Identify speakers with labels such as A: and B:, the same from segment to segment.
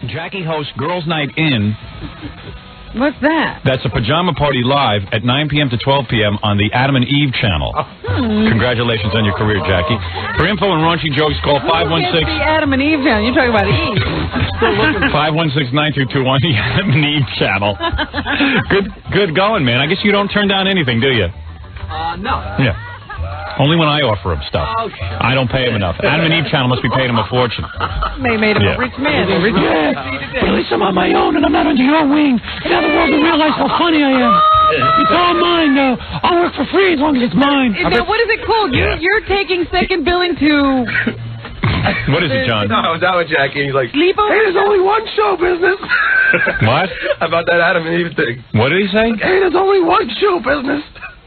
A: Jackie hosts Girls Night In.
B: What's that?
A: That's a pajama party live at 9 p.m. to 12 p.m. on the Adam and Eve channel. Congratulations on your career, Jackie. For info and raunchy jokes, call 516...
B: the Adam and Eve channel. You're talking about Eve.
A: 516-9221, the Adam and Eve channel. Good going, man. I guess you don't turn down anything, do you?
C: No.
A: Yeah. Only when I offer him stuff.
C: Oh,
A: I don't pay him enough. Adam and Eve channel must be paying him a fortune.
B: They made him a rich man.
D: But at least I'm on my own and I'm not under your wing. And now the world will realize how funny I am. It's all mine now. I'll work for free as long as it's mine.
B: Now, what is it called? You're taking second billing to...
A: What is it, John?
E: No, I was out with Jackie and he's like,
B: Sleepover?
E: hey, there's only one show business.
A: What?
E: About that Adam and Eve thing.
A: What did he say?
E: Hey, there's only one show business.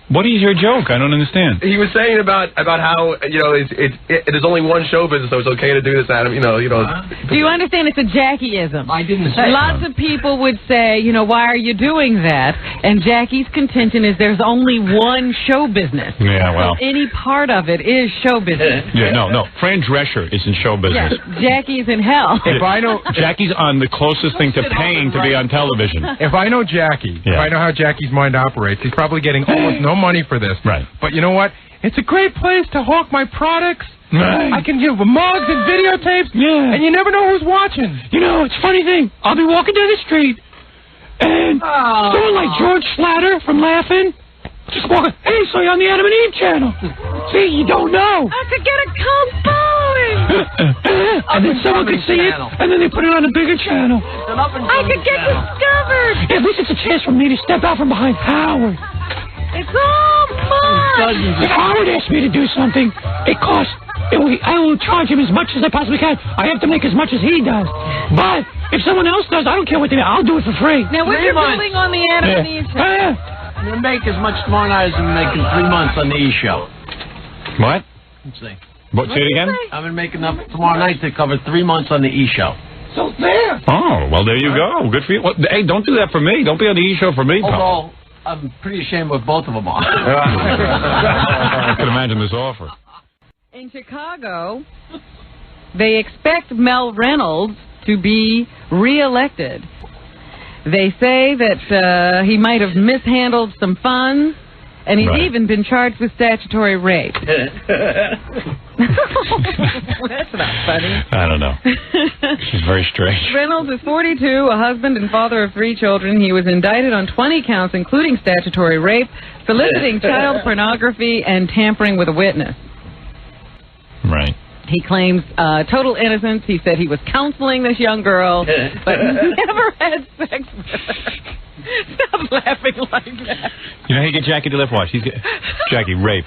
A: What is your joke? I don't understand.
E: He was saying about how, there's only one show business, so it's okay to do this, Adam.
B: Do you understand it's a Jackieism?
C: I didn't say
B: Lots of people would say, why are you doing that? And Jackie's contention is there's only one show business.
A: Yeah, well.
B: So any part of it is show business.
A: Yeah, no. Fran Drescher is in show business.
B: Yes, Jackie's in hell.
F: If I know...
A: Jackie's on the closest thing to paying to be on television.
F: If I know Jackie, if I know how Jackie's mind operates, he's probably getting almost no money for this.
A: Right.
F: But you know what? It's a great place to hawk my products.
A: Right.
F: I can give mugs and videotapes. Yeah. And you never know who's watching.
D: It's a funny thing. I'll be walking down the street, and someone like George Schlatter from Laughing, just walking, hey, so you're on the Adam and Eve channel. See, you don't know.
B: I could get a cult following.
D: And then someone could see it, and then they put it on a bigger channel.
B: I could get discovered.
D: At least it's a chance for me to step out from behind Howard.
B: It's all mine.
D: If Howard asks me to do something, it costs. I will charge him as much as I possibly can. I have to make as much as he does. But if someone else does, I don't care what they do. I'll do it for free.
B: Now, what's your billing on the Adam and Eve channel?
C: I'm going to make as much tomorrow night as I'm making 3 months on the E show.
A: What?
C: Let's see.
A: What? Say it again?
C: I'm going to make enough tomorrow night to cover 3 months on the E show.
D: So there.
A: Oh, well, there you go. Good for you. Well, hey, don't do that for me. Don't be on the E show for me, pal.
C: Although, I'm pretty ashamed what both of them are.
A: I can imagine this offer.
B: In Chicago, they expect Mel Reynolds to be reelected. They say that he might have mishandled some funds, and he's even been charged with statutory rape. That's not funny.
A: I don't know. She's very strange.
B: Reynolds is 42, a husband and father of 3 children. He was indicted on 20 counts, including statutory rape, soliciting child pornography, and tampering with a witness.
A: Right.
B: He claims total innocence. He said he was counseling this young girl, but never had sex with her. Stop laughing like that.
A: You know how you get Jackie to laugh? Watch. Jackie, rape.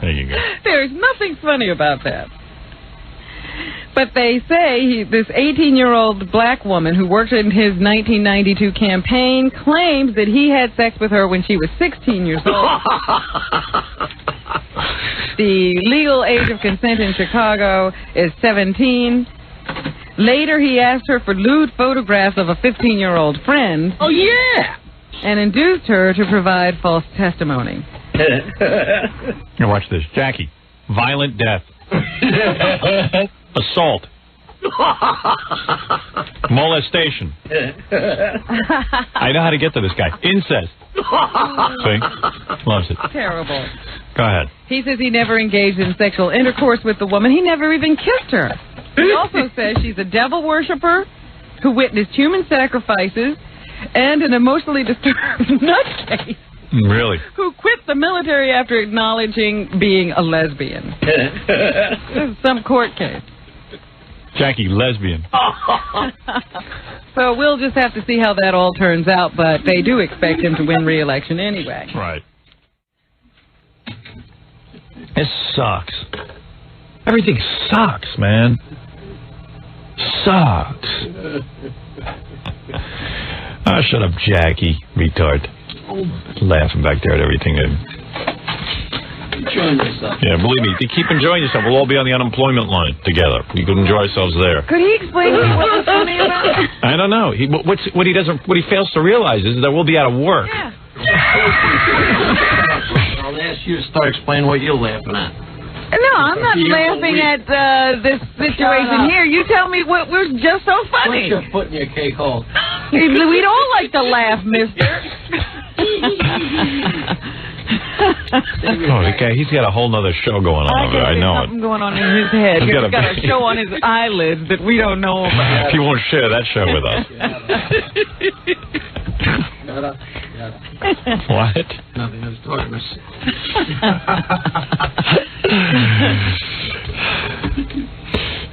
A: There you go.
B: There's nothing funny about that. But they say this 18-year-old black woman who worked in his 1992 campaign claims that he had sex with her when she was 16 years old. The legal age of consent in Chicago is 17. Later, he asked her for lewd photographs of a 15-year-old friend.
C: Oh, yeah!
B: And induced her to provide false testimony.
A: Now watch this. Jackie, violent death. Assault. Molestation. I know how to get to this guy. Incest. See? Loves it.
B: Terrible.
A: Go ahead.
B: He says he never engaged in sexual intercourse with the woman. He never even kissed her. He also says she's a devil worshiper who witnessed human sacrifices and an emotionally disturbed nutcase.
A: Really?
B: Who quit the military after acknowledging being a lesbian. This is some court case.
A: Jackie, lesbian.
B: So we'll just have to see how that all turns out, but they do expect him to win re-election anyway.
A: Right. This sucks. Everything sucks, man. Sucks. Oh, shut up, Jackie, retard. Laughing back there at everything.
C: Enjoying yourself.
A: Yeah, believe me, if you keep enjoying yourself, we'll all be on the unemployment line together. We could enjoy ourselves there.
B: Could he explain to me what was funny about it?
A: I don't know. What he fails to realize is that we'll be out of work.
B: Yeah.
C: I'll ask you to start explaining what you're laughing at.
B: No, I'm not laughing at this situation here. You tell me what was just so funny.
C: Put your foot in your cake hole.
B: We'd all like to laugh, mister.
A: Oh, okay, he's got a whole nother show going on over there. I know it.
B: Something going on in his head. He's got a show on his eyelids that we don't know about.
A: He won't share that show with us. What?
C: Nothing. I was talking to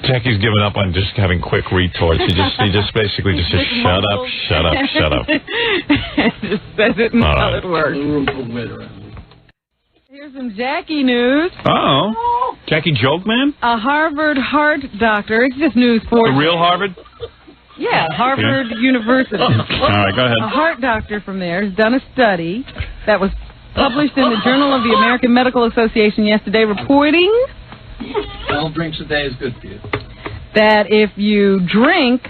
A: Jackie's given up on just having quick retorts. He just basically just says, shut up, shut up, shut up.
B: Just says it and how it works. Here's some Jackie news.
A: Uh-oh. Jackie Joke Man?
B: A Harvard heart doctor. It's just news for
A: The real Harvard?
B: Yeah, Harvard University.
A: All right, go ahead.
B: A heart doctor from there has done a study that was published in the Journal of the American Medical Association yesterday, reporting
C: 12 drinks a day is good for you.
B: that if you drink,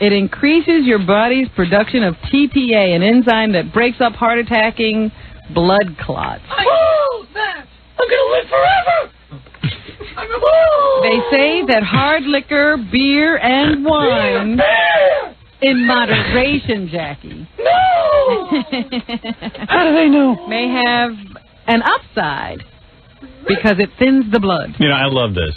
B: it increases your body's production of TPA, an enzyme that breaks up heart-attacking blood clots.
D: Whoa, that! I'm gonna live forever!
B: They say that hard liquor, beer, and wine, in moderation, Jackie,
D: No! How do they know?
B: may have an upside because it thins the blood.
A: You know, I love this.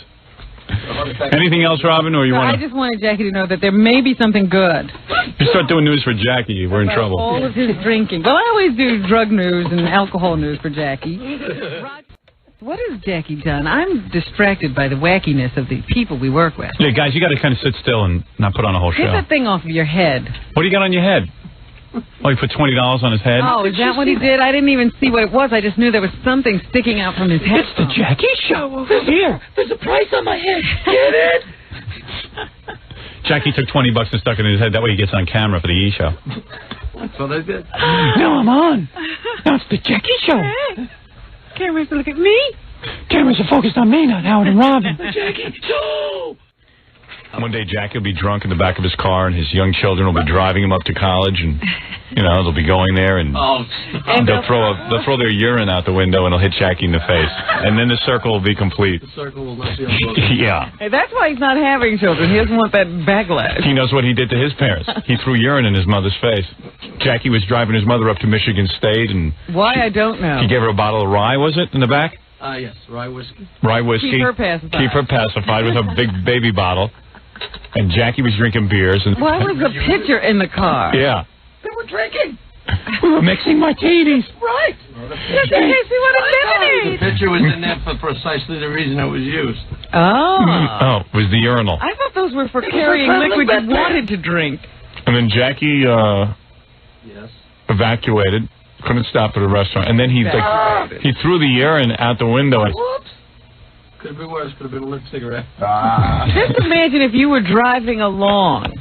A: Anything else, Robin, or you
B: So I
A: want to...
B: just wanted Jackie to know that there may be something good.
A: If you start doing news for Jackie, we're in trouble.
B: All of his drinking. Well, I always do drug news and alcohol news for Jackie. What has Jackie done? I'm distracted by the wackiness of the people we work with.
A: Yeah, guys, you got to kind of sit still and not put on a whole show.
B: Get that thing off of your head.
A: What do you got on your head? Oh, he put $20 on his head?
B: Oh, is that what he did? I didn't even see what it was. I just knew there was something sticking out from his head.
D: It's the Jackie Show over here. There's a price on my head. Get it?
A: Jackie took $20 and stuck it in his head. That way he gets on camera for the E! Show.
C: So they did.
D: Now I'm on. Now it's the Jackie Show.
B: Hey, cameras look at me.
D: Cameras are focused on me, not Howard and Robin. The Jackie Show.
A: One day Jackie will be drunk in the back of his car, and his young children will be driving him up to college, and you know they'll be going there, and they'll throw their urine out the window, and it'll hit Jackie in the face, and then the circle will be complete.
C: The circle will not be unbroken.
A: Yeah.
B: Hey, that's why he's not having children. He doesn't want that backlash.
A: He knows what he did to his parents. He threw urine in his mother's face. Jackie was driving his mother up to Michigan State, and
B: Why, I don't know.
A: he gave her a bottle of rye, was it, in the back?
C: Yes, rye whiskey.
A: Rye whiskey.
B: Keep her pacified.
A: Keep her pacified with a big baby bottle. And Jackie was drinking beers. And
B: Why was the pitcher in the car?
A: Yeah.
D: They were drinking. We were mixing martinis. Right.
B: Just in case we want to
C: The
B: eliminate.
C: picture was in there for precisely the reason it was used.
B: Oh.
A: Oh, it was the urinal.
B: I thought those were for carrying liquid you wanted to drink.
A: And then Jackie
C: Yes.
A: evacuated. Couldn't stop at a restaurant. And then he threw the urine out the window. And,
C: Whoops. Could have been worse. Could have been a lit cigarette.
B: Just imagine if you were driving along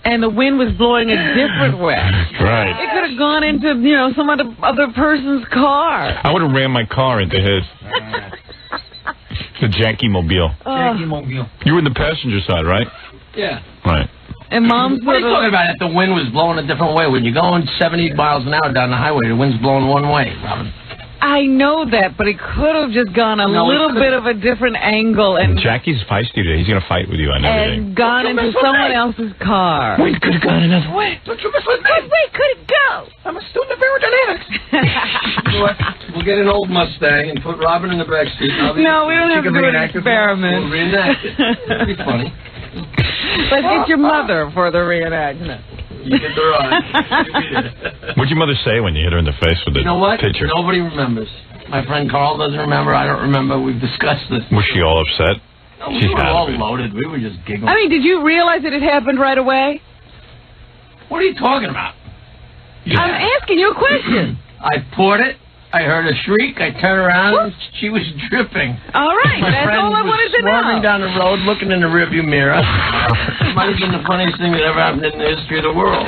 B: and the wind was blowing a different way.
A: right.
B: It could have gone into, you know, some other person's car.
A: I would have ran my car into his. The Jackie Mobile.
C: Jackie Mobile.
A: You were in the passenger side, right?
C: Yeah.
A: Right.
B: And Mom's
C: What are you talking about? If the wind was blowing a different way, when you're going 70 miles an hour down the highway, the wind's blowing one way, Robin.
B: I know that, but it could have just gone a little bit of a different angle and
A: Jackie's feisty today. He's going to fight with you on everything.
B: gone into someone else's car.
D: Wind could have gone another way.
B: Don't you mess with me. Which way could it go?
D: I'm a student of aerodynamics.
C: You know what? We'll get an old Mustang and put Robin in the back seat.
B: No, we don't have to do an experiment.
C: We'll reenact it. It'll be funny.
B: Let's get your mother for the reenactment.
C: You get the ride.
A: What'd your mother say when you hit her in the face with the
C: You know what?
A: picture?
C: Nobody remembers. My friend Carl doesn't remember. I don't remember. We've discussed this.
A: Was she all upset?
C: No, we were all loaded. We were just giggling.
B: I mean, did you realize that it happened right away?
C: What are you talking about?
B: I'm asking you a question.
C: I poured it. I heard a shriek. I turned around. And she was dripping.
B: All right,
C: My
B: that's
C: friend
B: all I
C: was
B: wanted to
C: swerving
B: know.
C: down the road, looking in the rearview mirror. It might have been the funniest thing that ever happened in the history of the world.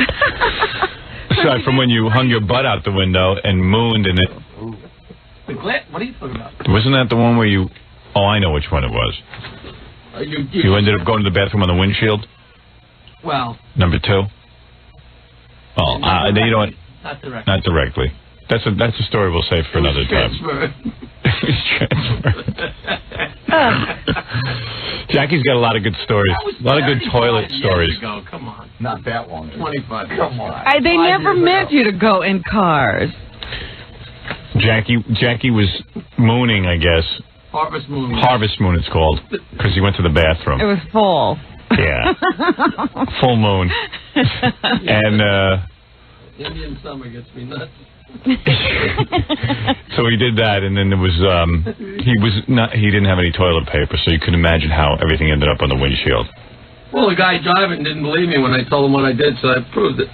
A: Aside from when you hung your butt out the window and mooned in it.
C: The clip? What are you talking about?
A: Wasn't that the one where you... Oh, I know which one it was. You ended up going to the bathroom on the windshield?
C: Well...
A: Number 2? Oh, you know what?
C: Not directly.
A: Not directly. That's a story we'll save for another time.
C: Transferred.
A: It was transferred. Jackie's got a lot of good stories. A lot of good toilet stories.
C: Come on.
G: Not that long.
C: 25.
G: Come on.
B: They never meant you to go in cars.
A: Jackie was mooning, I guess.
C: Harvest Moon.
A: Harvest Moon, it's called, because he went to the bathroom.
B: It was full.
A: Yeah. Full moon. And
C: Indian summer gets me nuts.
A: so he did that, and then there was he didn't have any toilet paper, so you can imagine how everything ended up on the windshield.
C: Well, the guy driving didn't believe me when I told him what I did, so I proved it.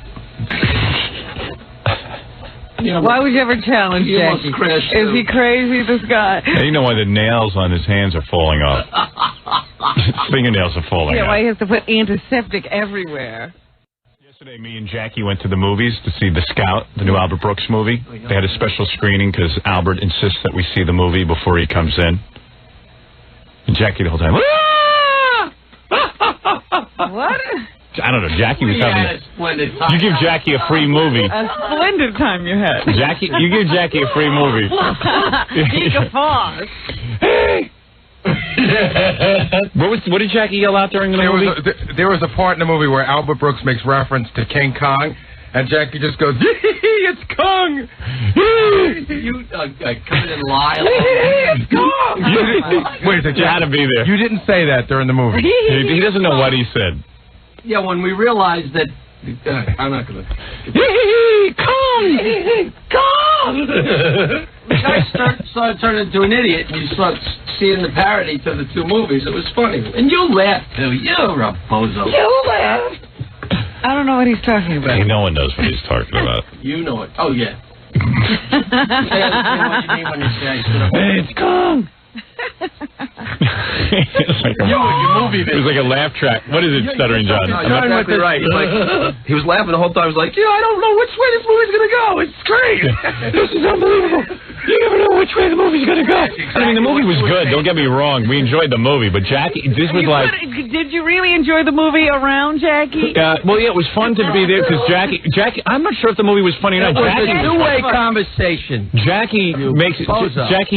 B: Why would you ever challenge Jackie? Is he crazy, this guy?
A: Yeah, you know why the nails on his hands are falling off. His fingernails are falling off.
B: Yeah, why he has to put antiseptic everywhere.
A: Yesterday, me and Jackie went to the movies to see The Scout, the new Albert Brooks movie. They had a special screening because Albert insists that we see the movie before he comes in. And Jackie the whole time,
B: What?
A: I don't know, Jackie was having
C: a splendid time.
A: You give Jackie a free movie.
B: A splendid time you had.
A: You give Jackie a free movie.
B: He guffaws.
A: Hey! What did Jackie yell out during the movie?
F: There was a part in the movie where Albert Brooks makes reference to King Kong, and Jackie just goes, "It's Kong!"
C: You come in and lie.
F: It's Kong! Wait a second.
A: You had to be there.
F: You didn't say that during the movie.
A: He doesn't know what he said.
C: Yeah, when we realized that... I'm not going to...
A: Kong!
C: The guy started turning into an idiot, and you start seeing the parody to the two movies. It was funny. And you laughed, too. You're a bozo. You laughed.
B: I don't know what he's talking about.
A: Hey, no one knows what he's talking about.
C: You know it. Oh, yeah. I understand what you mean when you say I stood up.
A: Hey, it's Kong! It was like a laugh track. What is it, Stuttering John?
E: You're exactly right. He was laughing the whole time. He was like, I don't know which way this movie's going to go. It's great.
D: This is unbelievable. You never know which way the movie's going to go.
A: I mean, the movie was good. Don't get me wrong. We enjoyed the movie. But Jackie, this was like...
B: Did you really enjoy the movie around Jackie?
A: Well, yeah, it was fun to be there because Jackie, I'm not sure if the movie was funny or not.
C: It was a two-way conversation.
A: Jackie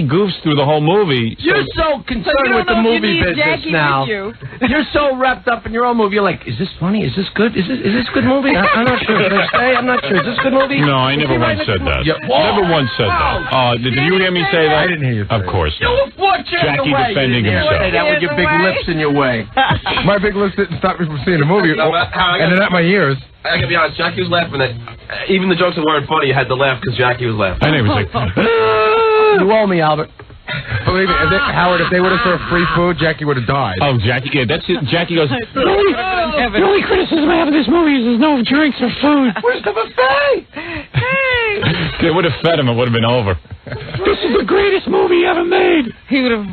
A: goofs through the whole movie.
C: You're so concerned with the movie business now. You're so wrapped up in your own movie. You're like, is this funny? Is this good? Is this a good movie? I'm not sure. Did I say? I'm not sure. Is this a good movie?
A: No, I never once said that. Never once said that. Did you hear me say that?
F: I didn't hear you say
A: Of course not.
C: Jackie
A: defending himself.
C: That with your big lips in your way.
F: My big lips didn't stop me from seeing the movie, and they're not my ears.
E: I gotta be honest, Jackie was laughing at... Even the jokes that weren't funny, you had to laugh because Jackie was laughing.
A: I know, he was like...
C: You owe me, Albert.
F: Believe me, Howard, if they would have served free food, Jackie would have died.
A: Oh, Jackie, yeah, that's it. Jackie goes...
D: The only criticism I have of this movie is there's no drinks or food.
C: Where's the buffet?
A: They would have fed him, it would have been over.
D: This is the greatest movie ever made.
B: He would have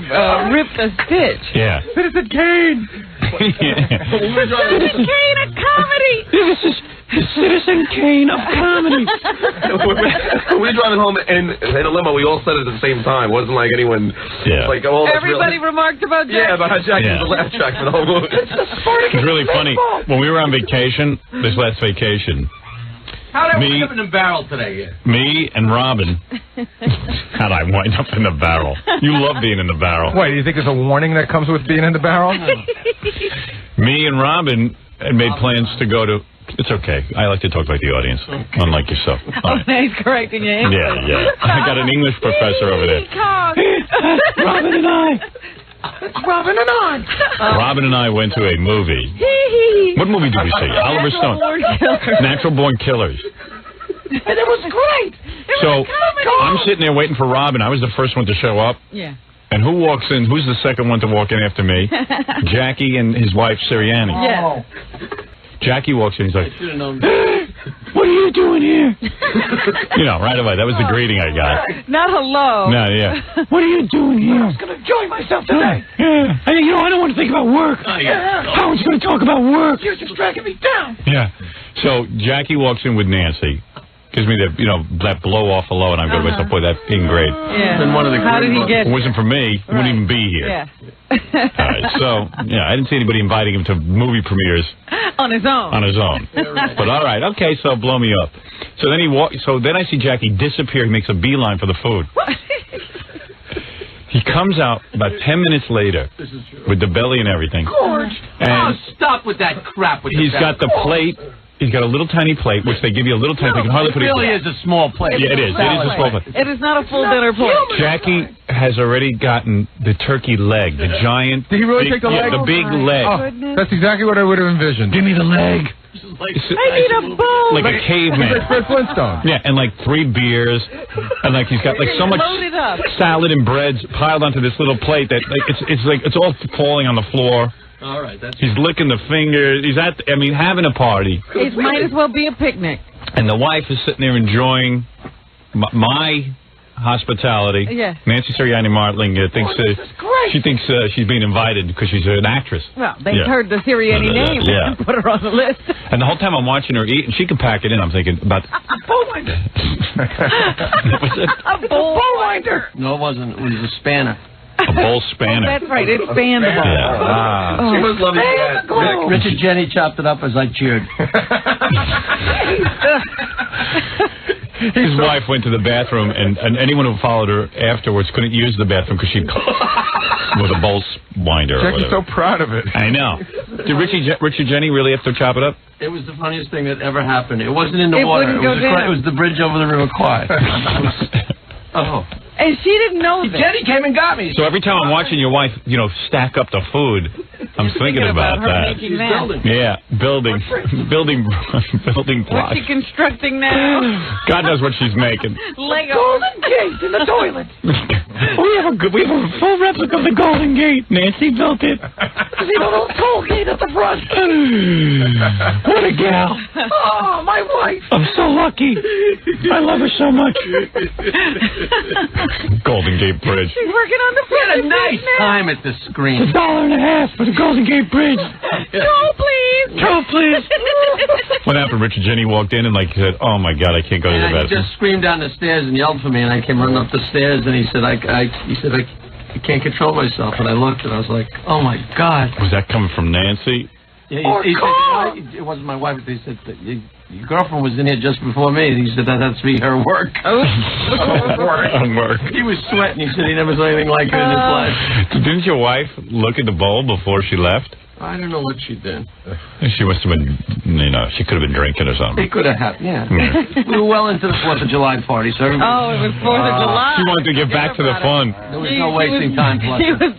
B: ripped a stitch.
A: Yeah.
D: Citizen Kane.
B: Citizen Kane of comedy.
D: This is the Citizen Kane of comedy.
E: We were driving home in a limo. We all said it at the same time. It wasn't like anyone...
A: Yeah.
E: Like,
B: everybody remarked about Jackie.
E: Yeah, about how Jackie was the laugh track for the whole movie.
A: It's really funny. When we were on vacation, this last vacation...
C: How did we live in the barrel today?
A: Me and Robin. How'd I wind up in the barrel? You love being in the barrel.
F: Wait, do you think there's a warning that comes with being in the barrel?
A: Me and Robin had made plans to go to... It's okay. I like to talk like the audience, unlike yourself.
B: Oh, he's correcting you.
A: Yeah. I got an English professor over there.
D: Robin and I.
A: Robin and I went to a movie. What movie did we see? Oliver Stone. Natural Born Killers.
D: And it was great.
A: So I'm sitting there waiting for Robin. I was the first one to show up.
B: Yeah.
A: And who walks in? Who's the second one to walk in after me? Jackie and his wife, Sirianni.
B: Yeah.
A: Jackie walks in. He's like,
D: what are you doing here?
A: Right away. That was the greeting I got.
B: Not hello.
A: No, yeah.
D: What are you doing here? I was going to enjoy myself today. Yeah. I don't want to think about work. Howard's going to talk about work. You're just dragging me down.
A: Yeah. So Jackie walks in with Nancy. Gives me that, that blow off hello, and I go to myself, boy, that's great.
B: Yeah.
C: How
B: did he get...
A: If it wasn't for me, he wouldn't even be here.
B: Yeah.
A: All right, so, I didn't see anybody inviting him to movie premieres.
B: On his own.
A: But all right, okay, so blow me up. So then then I see Jackie disappear. He makes a beeline for the food. He comes out about 10 minutes later with the belly and everything.
C: Gorge.
A: And
C: stop with that crap.
A: He's got the plate. He's got a little tiny plate, which they give you a little tiny plate. You can hardly put it.
C: It really is a small plate.
A: Yeah, it is. It is a small plate.
B: It is not a full dinner plate.
A: Jackie has already gotten the turkey leg, the giant.
F: Did he really take the leg?
A: The big leg.
F: Oh, that's exactly what I would have envisioned.
A: Give me the leg.
B: I need a bowl.
A: Like a caveman.
F: Like Fred Flintstone.
A: Yeah, and like 3 beers, and like he's got like so much salad and breads piled onto this little plate that like it's all falling on the floor.
E: All right,
A: he's licking the fingers. He's having a party.
B: It might as well be a picnic.
A: And the wife is sitting there enjoying my hospitality.
B: Yeah.
A: Nancy Sirianni-Martling thinks she thinks she's being invited because she's an actress.
B: Well, they heard the Sirianni name and put her on the list.
A: And the whole time I'm watching her eat, and she can pack it in. I'm thinking about
C: A bowwinder.
B: A bowwinder.
C: No, it wasn't. It was a spanner.
A: A bowl spanner.
B: That's right. It's spandable.
A: Yeah.
E: She must love his dad.
C: Richard Jenny chopped it up as I cheered.
A: His wife went to the bathroom, and anyone who followed her afterwards couldn't use the bathroom because she with a bowl winder.
F: Jackie's so proud of it.
A: I know. Did Richard Jenny really have to chop it up?
C: It was the funniest thing that ever happened. It wasn't in the water.
B: It
C: was the bridge over the River Kwai. Oh.
B: And she didn't know that.
C: Jenny came and got me.
A: So every time I'm watching your wife, stack up the food, I'm thinking about
B: her
A: that.
B: making that.
A: Yeah, building blocks.
B: What's she constructing now?
A: God knows what she's making.
B: Lego.
C: Golden Gate in the toilet.
D: We have a full replica of the Golden Gate. Nancy built it.
C: See the little toll gate at the front.
D: What a gal.
C: Oh, my wife.
D: I'm so lucky. I love her so much.
A: Golden Gate Bridge.
B: She's working on the front.
C: Had a nice time at the screen.
D: It's $1.50 for the Golden Gate Bridge.
B: Go, please.
D: Go, please.
A: What happened? Richard Jenny walked in and said, "Oh my God, I can't go to the
C: He
A: bathroom."
C: just screamed down the stairs and yelled for me, and I came running up the stairs, and he said, I can't control myself, and I looked, and I was like, oh my God.
A: Was that coming from Nancy?
C: Yeah, he said, it wasn't my wife. He said, your girlfriend was in here just before me. And he said, that has to be her work.
A: Work.
C: He was sweating. He said he never saw anything like it in his life.
A: Didn't your wife look at the bowl before she left?
C: I don't know what she did.
A: She must have been, she could have been drinking or something.
C: It could have happened, yeah. We were well into the 4th of July party, so everybody...
B: Oh, it was 4th of July.
A: She wanted to get back to the fun.
C: There was no wasting time.
B: She was just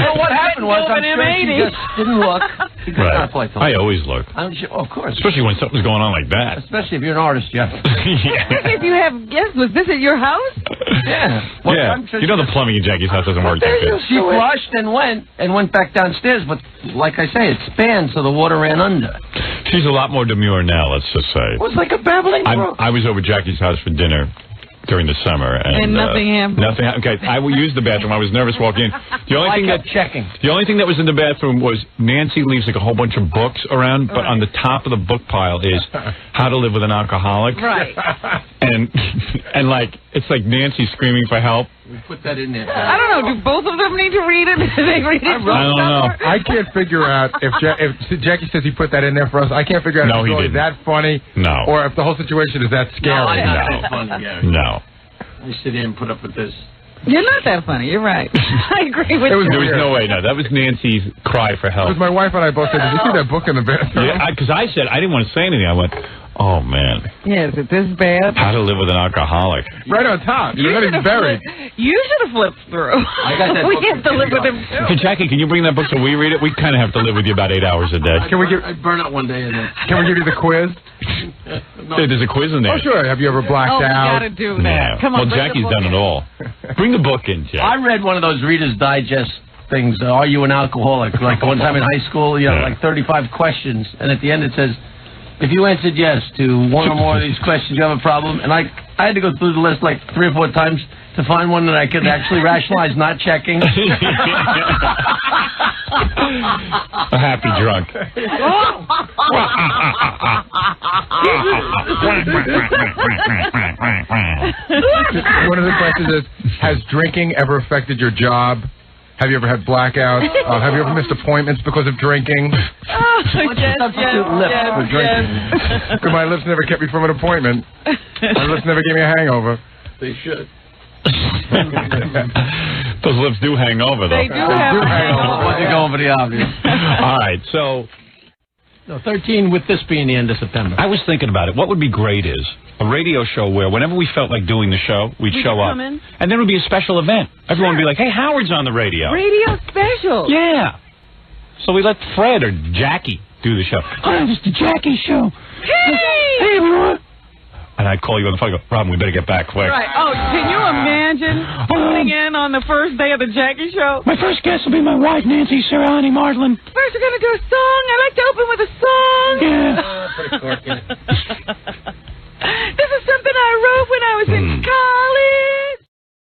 C: well, what happened was, I'm sure she just didn't look. She could not play telephone.
A: I always look.
C: Of course.
A: Especially when something's going on like that.
C: Especially if you're an artist, Jeff.
B: If you have guests, was this at your house?
C: Yeah. Well, I'm sure
A: the plumbing in Jackie's house doesn't work that good.
C: She flushed and went back downstairs, but like I say, it spanned, so the water ran under.
A: She's a lot more demure now, let's just say.
C: It was like a babbling brook.
A: I was over at Jackie's house for dinner during the summer, and
B: nothing happened.
A: Nothing happened. Okay, I will use the bathroom. I was nervous walking in. The only thing
C: checking.
A: The only thing that was in the bathroom was Nancy leaves like a whole bunch of books around, but on the top of the book pile is How to Live with an Alcoholic.
B: Right.
A: And it's like Nancy screaming for help.
C: We put that in there.
B: I don't know. Do both of them need to read it? Do they read it?
A: I don't know.
F: I can't figure out if Jackie says he put that in there for us. I can't figure out if it's really that funny.
A: No.
F: Or if the whole situation is that scary.
C: No, funny, Gary.
A: No.
C: I sit here and put up with this.
B: You're not that funny. You're right. I agree with you.
A: There was no way. No, that was Nancy's cry for help.
F: Because my wife and I both said, "Did you see that book in the bathroom?"
A: Yeah, because I said I didn't want to say anything. I went, "Oh man."
B: Yeah, is it this bad?
A: How to Live with an Alcoholic.
F: Right on top. You're not even buried.
B: You should have flipped through.
C: I got that
B: we
C: book
B: have to live with him too.
A: Hey, Jackie, can you bring that book so we read it? We kind of have to live with you about 8 hours a day.
C: I'd burn out one day and then.
F: Can we give you the quiz?
A: Hey, there's a quiz in there.
F: Oh, sure. Have you ever blacked
B: we
F: out?
B: got to do that.
A: Yeah.
B: Come on.
A: Well, Jackie's done it all. Bring the book in, Jack.
C: I read one of those Reader's Digest things. Are you an alcoholic? Like one time in high school, like 35 questions, and at the end it says, if you answered yes to one or more of these questions, you have a problem. And I had to go through the list like 3 or 4 times to find one that I could actually rationalize not checking.
A: A happy drunk.
F: One of the questions is, has drinking ever affected your job? Have you ever had blackouts? Have you ever missed appointments because of drinking? Because my lips never kept me from an appointment. My lips never gave me a hangover.
C: They should.
A: Those lips do hang over, though.
B: They do hang over.
C: Wasn't going for the obvious.
A: All right, so
C: 13 with this being the end of September.
A: I was thinking about it. What would be great is a radio show where whenever we felt like doing the show, we'd show up. And then it would be a special event. Everyone would be like, hey, Howard's on the radio.
B: Radio special.
A: Yeah. So we let Fred or Jackie do the show.
D: Hi, this is the Jackie Show.
B: Hey,
D: everyone.
A: And I'd call you on the phone and go, Robin, we better get back quick.
B: Right. Oh, can you imagine tuning in on the first day of the Jackie Show?
D: My first guest will be my wife, Nancy Sirani Marlin.
B: First, we're going to do a song. I'd like to open with a song.
D: Yeah.
C: Put a cork in it.